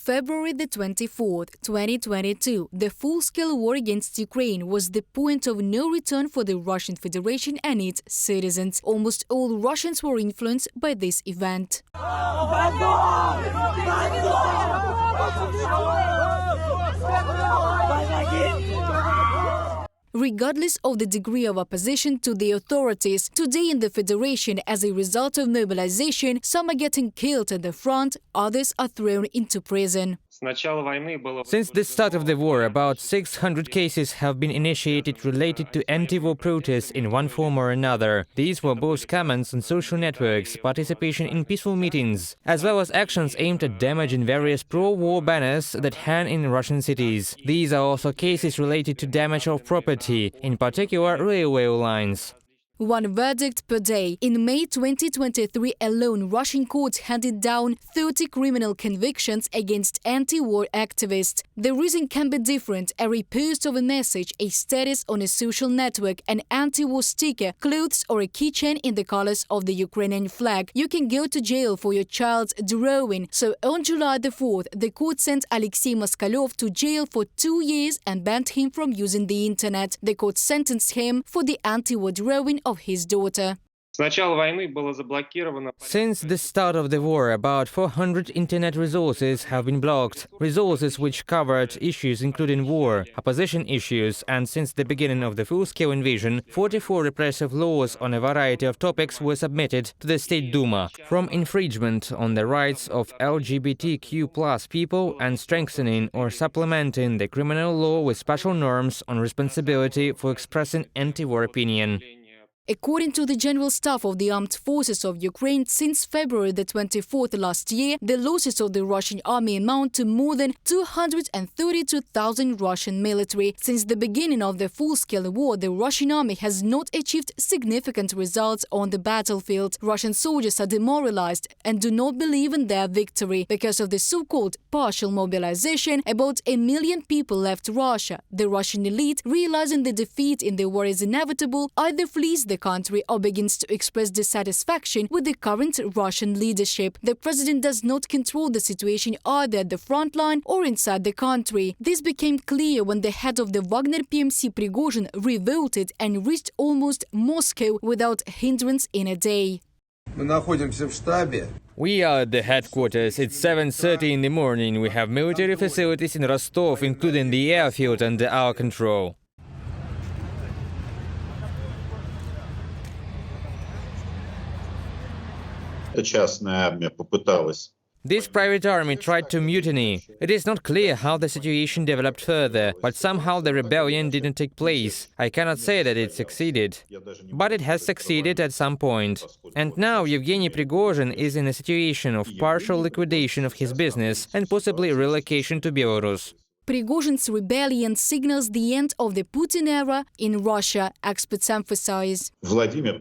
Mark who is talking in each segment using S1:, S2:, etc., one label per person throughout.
S1: February the 24th, 2022, the full-scale war against Ukraine was the point of no return for the Russian Federation and its citizens. Almost all Russians were influenced by this event. Regardless of the degree of opposition to the authorities, today in the Federation, as a result of mobilization, some are getting killed at the front, others are thrown into prison.
S2: Since the start of the war, about 600 cases have been initiated related to anti-war protests in one form or another. These were both comments on social networks, participation in peaceful meetings, as well as actions aimed at damaging various pro-war banners that hang in Russian cities. These are also cases related to damage of property, in particular railway lines.
S1: One verdict per day. In May 2023 alone, Russian courts handed down 30 criminal convictions against anti-war activists. The reason can be different: a repost of a message, a status on a social network, an anti-war sticker, clothes or a keychain in the colors of the Ukrainian flag. You can go to jail for your child's drawing. So on July the 4th, the court sent Alexei Moskalyov to jail for 2 years and banned him from using the internet. The court sentenced him for the anti-war drawing of his daughter.
S2: Since the start of the war, about 400 internet resources have been blocked. Resources which covered issues including war, opposition issues, and since the beginning of the full-scale invasion, 44 repressive laws on a variety of topics were submitted to the State Duma, from infringement on the rights of LGBTQ+ people and strengthening or supplementing the criminal law with special norms on responsibility for expressing anti-war opinion.
S1: According to the General Staff of the Armed Forces of Ukraine, since February the 24th last year, the losses of the Russian army amount to more than 232,000 Russian military. Since the beginning of the full-scale war, the Russian army has not achieved significant results on the battlefield. Russian soldiers are demoralized and do not believe in their victory. Because of the so-called partial mobilization, about 1 million people left Russia. The Russian elite, realizing the defeat in the war is inevitable, either flees the country or begins to express dissatisfaction with the current Russian leadership. The president does not control the situation either at the front line or inside the country. This became clear when the head of the Wagner PMC Prigozhin revolted and reached almost Moscow without hindrance in a day.
S2: We are at the headquarters. It's 7:30 in the morning. We have military facilities in Rostov, including the airfield, under our control. This private army tried to mutiny. It is not clear how the situation developed further, but somehow the rebellion didn't take place. I cannot say that it succeeded, but it has succeeded at some point. And now Yevgeny Prigozhin is in a situation of partial liquidation of his business and possibly relocation to Belarus.
S1: Prigozhin's rebellion signals the end of the Putin era in Russia, experts emphasize.
S2: Vladimir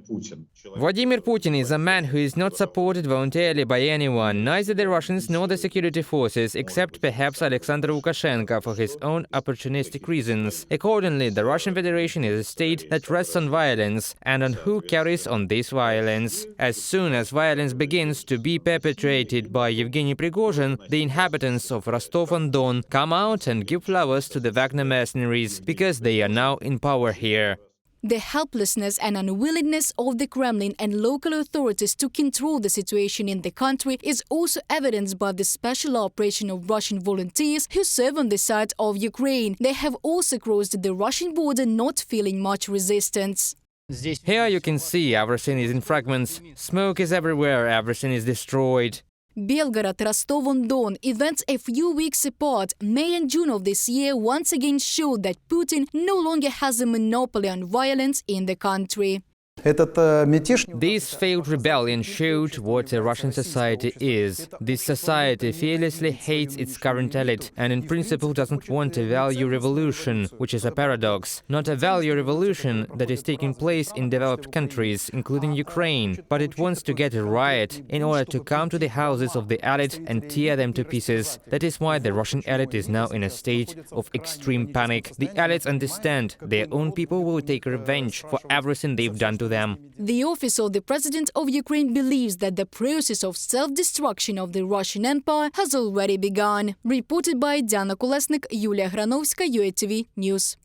S2: Putin is a man who is not supported voluntarily by anyone, neither the Russians nor the security forces, except perhaps Alexander Lukashenko for his own opportunistic reasons. Accordingly, the Russian Federation is a state that rests on violence and on who carries on this violence. As soon as violence begins to be perpetrated by Yevgeny Prigozhin, the inhabitants of Rostov-on-Don come out and give flowers to the Wagner mercenaries, because they are now in power here.
S1: The helplessness and unwillingness of the Kremlin and local authorities to control the situation in the country is also evidenced by the special operation of Russian volunteers who serve on the side of Ukraine. They have also crossed the Russian border not feeling much resistance.
S2: Here you can see everything is in fragments. Smoke is everywhere, everything is destroyed.
S1: Belgorod, Rostov-on-Don, events a few weeks apart, May and June of this year, once again showed that Putin no longer has a monopoly on violence in the country.
S2: This failed rebellion showed what a Russian society is. This society fearlessly hates its current elite and in principle doesn't want a value revolution, which is a paradox. Not a value revolution that is taking place in developed countries, including Ukraine, but it wants to get a riot in order to come to the houses of the elite and tear them to pieces. That is why the Russian elite is now in a state of extreme panic. The elites understand their own people will take revenge for everything they've done to them.
S1: The office of the President of Ukraine believes that the process of self-destruction of the Russian Empire has already begun. Reported by Diana Kolesnik, Yulia Granovska, UATV News.